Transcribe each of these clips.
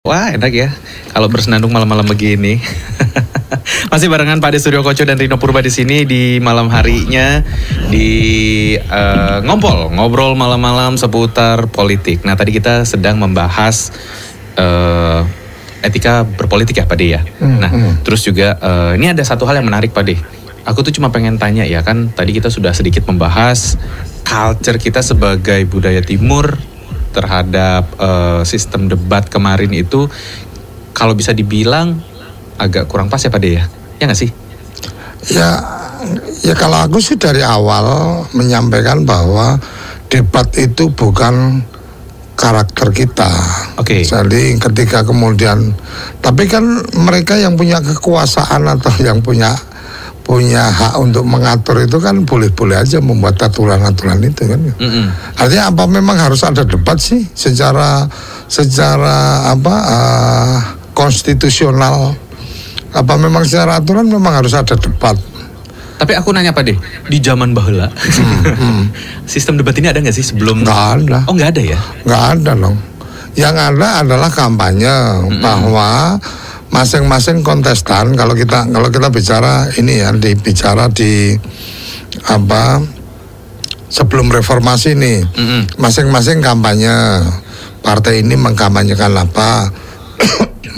Wah enak ya kalau bersenandung malam-malam begini. Masih barengan Pak De Suryo Koco dan Rino Purba di sini di malam harinya di ngobrol malam-malam seputar politik. Nah tadi kita sedang membahas etika berpolitik ya Pak De ya. Terus juga ini ada satu hal yang menarik Pak De. Aku tuh cuma pengen tanya ya kan tadi kita sudah sedikit membahas culture kita sebagai budaya timur terhadap sistem debat kemarin itu kalau bisa dibilang agak kurang pas ya Pak De ya? Ya nggak sih? Ya kalau aku sih dari awal menyampaikan bahwa debat itu bukan karakter kita. Oke. Jadi ketika kemudian, tapi kan mereka yang punya kekuasaan atau yang punya hak untuk mengatur itu kan boleh-boleh aja membuat aturan-aturan itu kan. Artinya apa memang harus ada debat sih secara konstitusional? Apa memang secara aturan memang harus ada debat? Tapi aku nanya Pak De, di zaman baheula sistem debat ini ada nggak sih sebelum? Nggak ada. Oh nggak ada ya? Nggak ada dong. Yang ada adalah kampanye bahwa masing-masing kontestan kalau kita bicara ini ya bicara di sebelum reformasi nih masing-masing kampanye, partai ini mengkampanyekan apa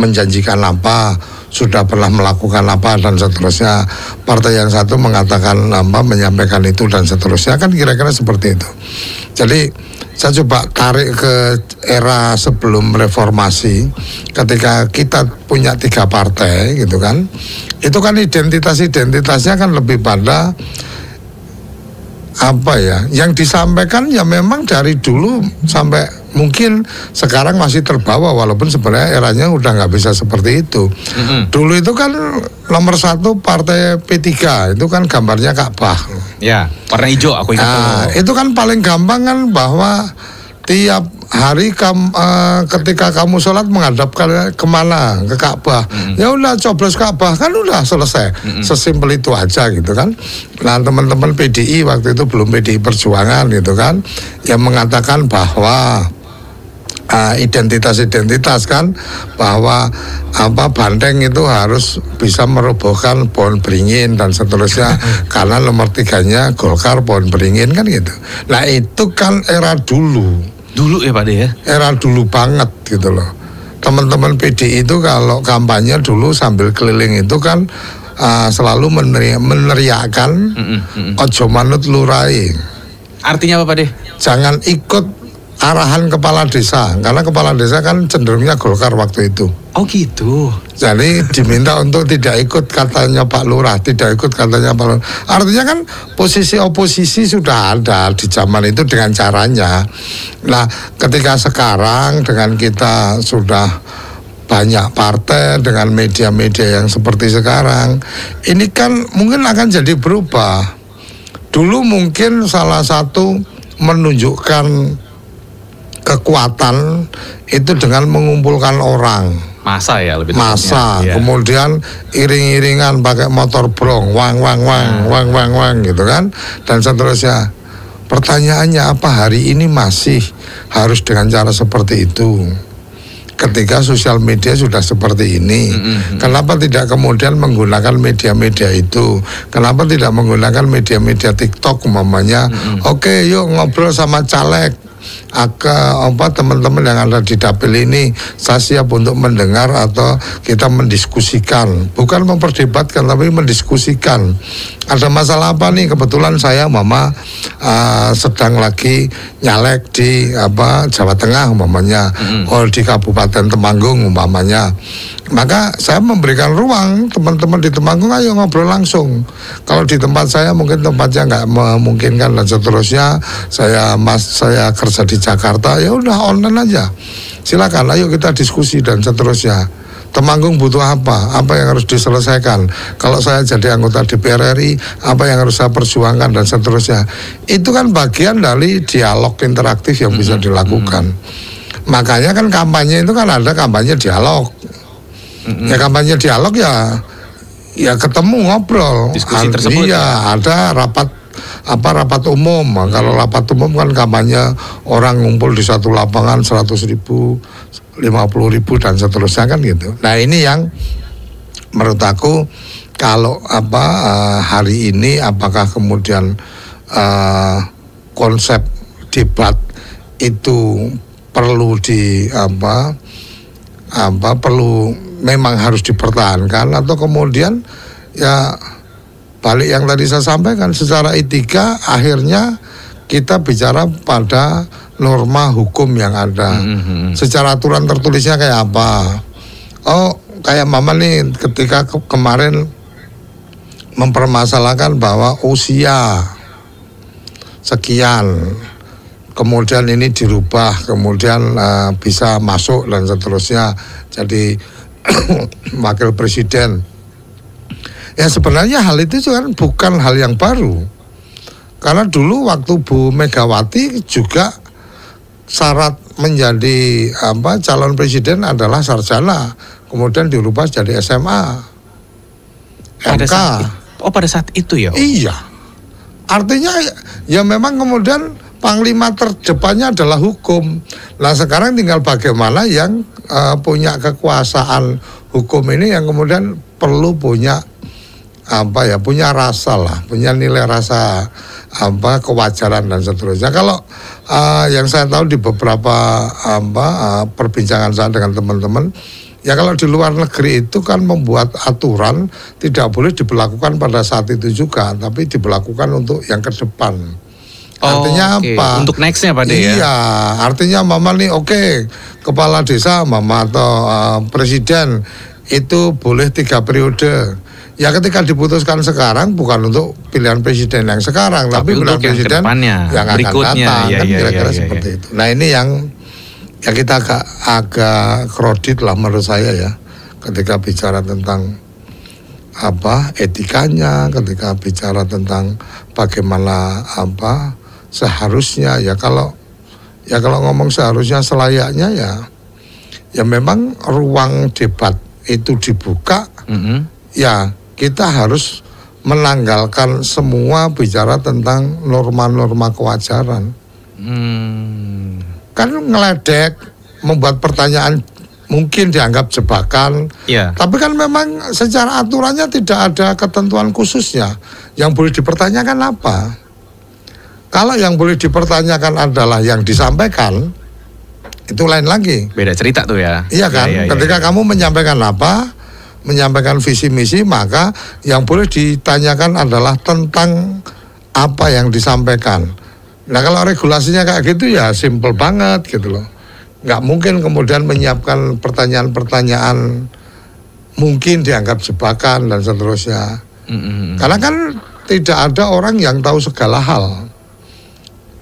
menjanjikan apa, sudah pernah melakukan apa dan seterusnya, partai yang satu mengatakan menyampaikan itu dan seterusnya, kan kira-kira seperti itu. Jadi saya coba tarik ke era sebelum reformasi, ketika kita punya 3 partai gitu kan, itu kan identitasnya kan lebih pada apa ya, yang disampaikan ya memang dari dulu sampai mungkin sekarang masih terbawa, walaupun sebenarnya eranya udah nggak bisa seperti itu. Dulu itu kan nomor 1 partai P3 itu kan gambarnya Ka'bah. Ya, warna hijau aku ingat. Itu kan paling gampang kan bahwa tiap hari ketika kamu sholat menghadap kemana? Ke Ka'bah. Ya udah coblos Ka'bah kan udah selesai. Sesimpel itu aja gitu kan. Nah teman-teman PDI waktu itu belum PDI Perjuangan gitu kan, yang mengatakan bahwa identitas kan, bahwa Banteng itu harus bisa merobohkan pohon beringin dan seterusnya karena nomor 3-nya Golkar pohon beringin kan gitu. Nah itu kan era dulu ya Pak De ya? Era dulu banget gitu loh. Teman-teman PDI itu kalau kampanye dulu sambil keliling itu kan selalu meneriakkan ojo manut lurai. Artinya apa Pak De? Jangan ikut arahan kepala desa, karena kepala desa kan cenderungnya Golkar waktu itu. Oh gitu. Jadi diminta untuk tidak ikut katanya Pak Lurah, tidak ikut katanya Pak Lurah. Artinya kan posisi oposisi sudah ada di zaman itu dengan caranya. Nah ketika sekarang dengan kita sudah banyak partai dengan media-media yang seperti sekarang, ini kan mungkin akan jadi berubah. Dulu mungkin salah satu menunjukkan kekuatan itu dengan mengumpulkan orang, masa ya lebih masa ya. Kemudian iring-iringan pakai motor brong, wang gitu kan, dan seterusnya. Pertanyaannya apa hari ini masih harus dengan cara seperti itu? Ketika sosial media sudah seperti ini, kenapa tidak kemudian menggunakan media-media itu? Kenapa tidak menggunakan media-media TikTok umpamanya? Oke, yuk ngobrol sama caleg. Teman-teman yang ada di dapil ini, saya siap untuk mendengar atau kita mendiskusikan, bukan memperdebatkan tapi mendiskusikan. Ada masalah apa nih? Kebetulan saya sedang lagi nyalek di Jawa Tengah umpamanya, di Kabupaten Temanggung umpamanya. Maka saya memberikan ruang teman-teman di Temanggung, ayo ngobrol langsung. Kalau di tempat saya mungkin tempatnya nggak memungkinkan dan seterusnya, saya kerja di Jakarta, ya udah online aja. Silakan, ayo kita diskusi dan seterusnya. Temanggung butuh apa yang harus diselesaikan. Kalau saya jadi anggota DPR RI, apa yang harus saya perjuangkan dan seterusnya. Itu kan bagian dari dialog interaktif yang bisa dilakukan. Makanya kan kampanye itu kan ada kampanye dialog. Ya kampanye dialog ya ketemu ngobrol. Diskusi tersebut. Iya, ada rapat umum. Kalau rapat umum kan kampanye orang ngumpul di satu lapangan 100.000, 50.000 dan seterusnya kan gitu. Nah ini yang menurut aku kalau hari ini apakah kemudian konsep debat itu perlu perlu memang harus dipertahankan atau kemudian ya balik yang tadi saya sampaikan secara etika akhirnya kita bicara pada norma hukum yang ada. Secara aturan tertulisnya kayak apa? Oh, kayak Mama nih ketika kemarin mempermasalahkan bahwa usia sekian, kemudian ini dirubah, kemudian bisa masuk dan seterusnya jadi wakil presiden. Ya sebenarnya hal itu kan bukan hal yang baru. Karena dulu waktu Bu Megawati juga syarat menjadi calon presiden adalah sarjana, kemudian dirubah jadi SMA, MK. Pada saat itu ya? Iya. Artinya ya memang kemudian panglima terdepannya adalah hukum. Nah sekarang tinggal bagaimana yang punya kekuasaan hukum ini yang kemudian perlu punya punya rasa lah, punya nilai rasa kewajaran dan seterusnya. Kalau yang saya tahu di beberapa perbincangan saya dengan teman-teman, ya kalau di luar negeri itu kan membuat aturan tidak boleh diberlakukan pada saat itu juga, tapi diberlakukan untuk yang ke depan. Artinya apa? Untuk nextnya Pak De ya? Iya, artinya Mama nih kepala desa Mama atau presiden itu boleh 3 periode. Ya ketika diputuskan sekarang bukan untuk pilihan presiden yang sekarang, tapi pilihan presiden yang akan datang, kan kira-kira seperti itu. Nah ini yang kita agak kredit lah menurut saya ya, ketika bicara tentang etikanya, ketika bicara tentang bagaimana seharusnya ya kalau ngomong seharusnya selayaknya ya memang ruang debat itu dibuka, ya kita harus menanggalkan semua bicara tentang norma-norma kewajaran. Kan ngeledek, membuat pertanyaan mungkin dianggap jebakan, tapi kan memang secara aturannya tidak ada ketentuan khususnya. Yang boleh dipertanyakan apa? Kalau yang boleh dipertanyakan adalah yang disampaikan, itu lain lagi. Beda cerita tuh ya. Iya kan, ketika kamu menyampaikan menyampaikan visi misi, maka yang boleh ditanyakan adalah tentang apa yang disampaikan. Nah kalau regulasinya kayak gitu ya simple banget gitu loh. Nggak mungkin kemudian menyiapkan pertanyaan-pertanyaan mungkin dianggap jebakan dan seterusnya. Karena kan tidak ada orang yang tahu segala hal.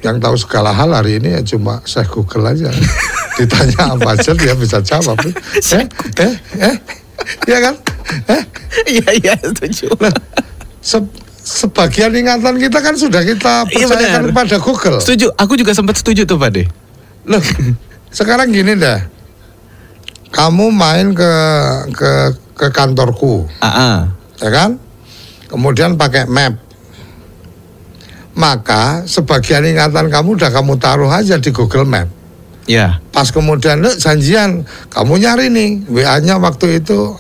Yang tahu segala hal hari ini ya cuma saya Google aja. Ditanya apa aja dia bisa jawab. Iya kan? Iya setuju. Nah, sebagian ingatan kita kan sudah kita percayakan kepada Google. Setuju, aku juga sempat setuju tuh Pak De. Loh, sekarang gini deh. Kamu main ke kantorku. Ya kan? Kemudian pakai map. Maka sebagian ingatan kamu udah kamu taruh aja di Google Map. Ya. Pas kemudian janjian, kamu nyari nih WA-nya waktu itu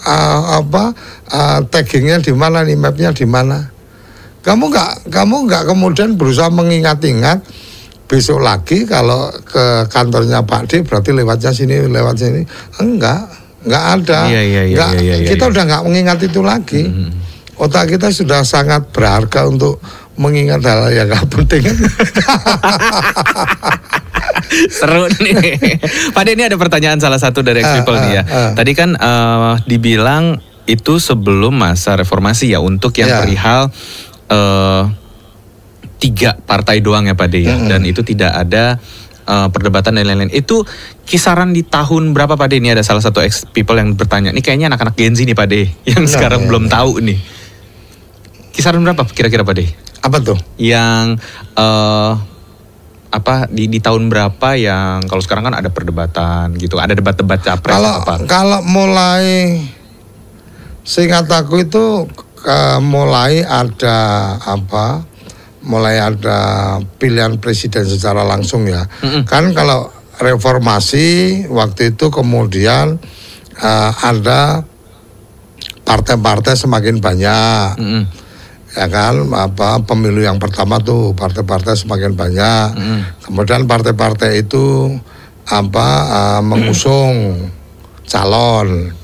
taggingnya di mana nih, mapnya di mana. Kamu nggak kemudian berusaha mengingat-ingat besok lagi kalau ke kantornya Pak D berarti lewat sini. Enggak ada. Kita udah nggak mengingat itu lagi. Otak kita sudah sangat berharga untuk mengingat hal yang nggak penting. Seru nih. Pak De, ini ada pertanyaan salah satu dari X-People nih ya. Tadi kan dibilang itu sebelum masa reformasi ya, untuk yang perihal 3 partai doang ya Pak De ya. Dan itu tidak ada perdebatan dan lain-lain. Itu kisaran di tahun berapa Pak De? Ini ada salah satu X-People yang bertanya. Ini kayaknya anak-anak Gen Z nih Pak De, yang sekarang belum tahu nih. Kisaran berapa kira-kira Pak De? Apa tuh? Yang di tahun berapa yang kalau sekarang kan ada perdebatan gitu, ada debat-debat capres kalau mulai seingat aku itu mulai ada pilihan presiden secara langsung ya. Kan kalau reformasi waktu itu kemudian ada partai-partai semakin banyak. Ya kan, pemilu yang pertama tuh partai-partai semakin banyak. Kemudian partai-partai itu mengusung calon.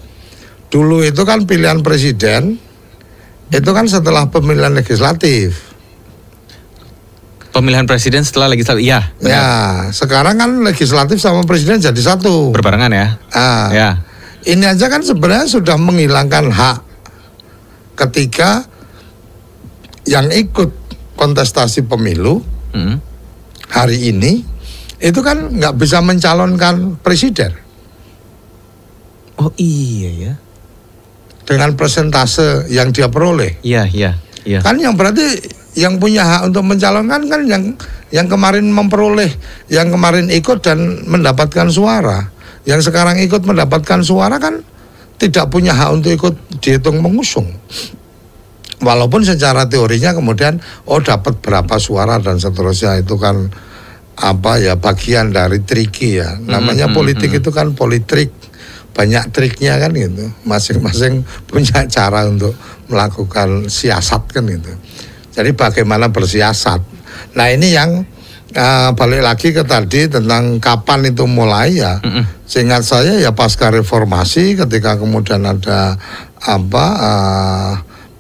Dulu itu kan pilihan presiden itu kan setelah pemilihan legislatif. Pemilihan presiden setelah legislatif, ya. Ya, sekarang kan legislatif sama presiden jadi satu. Berbarengan ya. Ya. Ini aja kan sebenarnya sudah menghilangkan hak ketika yang ikut kontestasi pemilu hari ini itu kan nggak bisa mencalonkan presiden. Oh iya ya. Dengan persentase yang dia peroleh. Iya. Kan yang berarti yang punya hak untuk mencalonkan kan yang kemarin memperoleh, yang kemarin ikut dan mendapatkan suara. Yang sekarang ikut mendapatkan suara kan tidak punya hak untuk ikut dihitung mengusung. Walaupun secara teorinya kemudian dapat berapa suara dan seterusnya, itu kan bagian dari triki ya. Namanya politik itu kan politik, banyak triknya kan gitu. Masing-masing punya cara untuk melakukan siasat kan gitu. Jadi bagaimana bersiasat. Nah ini yang balik lagi ke tadi tentang kapan itu mulai ya. Seingat saya ya pasca reformasi ketika kemudian ada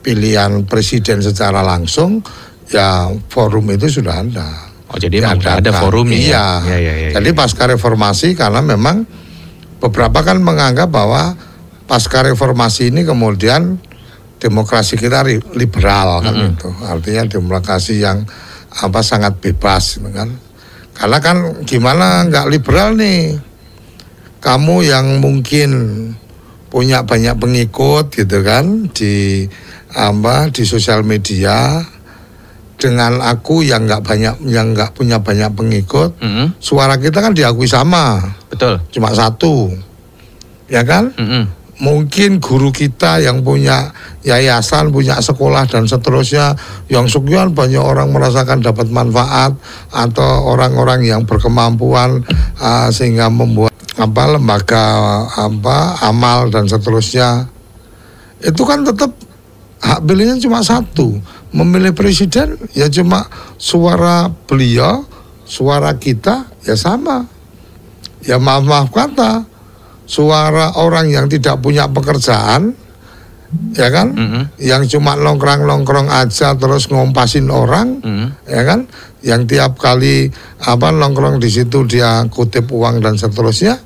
pilihan presiden secara langsung, ya forum itu sudah ada. Oh jadi memang ada forumnya. Iya. Jadi pasca reformasi, karena memang beberapa kan menganggap bahwa pasca reformasi ini kemudian demokrasi kita liberal kan itu. Artinya demokrasi yang sangat bebas gitu kan. Karena kan gimana nggak liberal nih? Kamu yang mungkin punya banyak pengikut gitu kan di sosial media, dengan aku yang nggak punya banyak pengikut, suara kita kan diakui sama. Betul. Cuma satu, ya kan? Mungkin guru kita yang punya yayasan, punya sekolah dan seterusnya, yang sekian banyak orang merasakan dapat manfaat, atau orang-orang yang berkemampuan sehingga membuat lembaga amal dan seterusnya, itu kan tetap hak pilihnya cuma satu. Memilih presiden ya cuma suara beliau, suara kita ya sama. Ya maaf kata, suara orang yang tidak punya pekerjaan, ya kan, yang cuma nongkrong aja terus ngompasin orang, ya kan, yang tiap kali nongkrong di situ dia kutip uang dan seterusnya,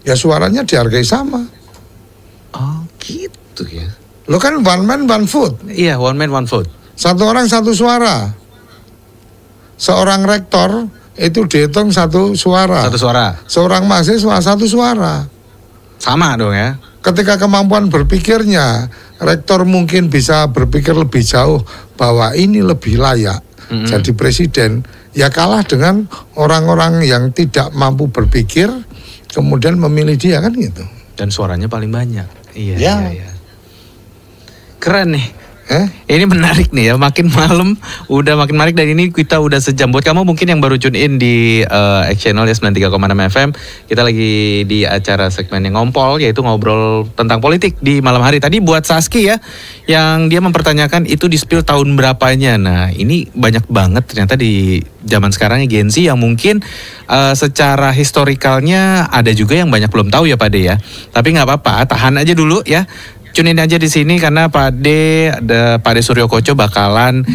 ya suaranya dihargai sama. Oh gitu ya. Lo kan one man one vote. Iya, one man one vote. Satu orang satu suara. Seorang rektor itu dihitung satu suara. Satu suara. Seorang mahasiswa satu suara. Sama dong ya. Ketika kemampuan berpikirnya, rektor mungkin bisa berpikir lebih jauh bahwa ini lebih layak jadi presiden, ya kalah dengan orang-orang yang tidak mampu berpikir kemudian memilih dia kan gitu. Dan suaranya paling banyak. Iya. Keren nih. Ini menarik nih ya, makin malam udah makin menarik, dan ini kita udah sejam. Buat kamu mungkin yang baru tune in di X Channel ya 93,6 FM, kita lagi di acara segmen yang ngompol, yaitu ngobrol tentang politik di malam hari. Tadi buat Saski ya, yang dia mempertanyakan itu di spill tahun berapanya. Nah ini banyak banget ternyata di zaman sekarang Gen Z yang mungkin secara historikalnya ada juga yang banyak belum tahu ya Pak De ya. Tapi nggak apa-apa, tahan aja dulu ya. Tune in aja di sini karena Pak De Suryo Koco bakalan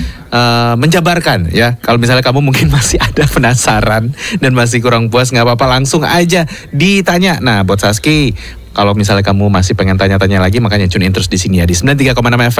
menjabarkan ya. Kalau misalnya kamu mungkin masih ada penasaran dan masih kurang puas, nggak apa-apa, langsung aja ditanya. Nah buat Saski, kalau misalnya kamu masih pengen tanya-tanya lagi, makanya tune in terus di sini ya di 93,6 FM.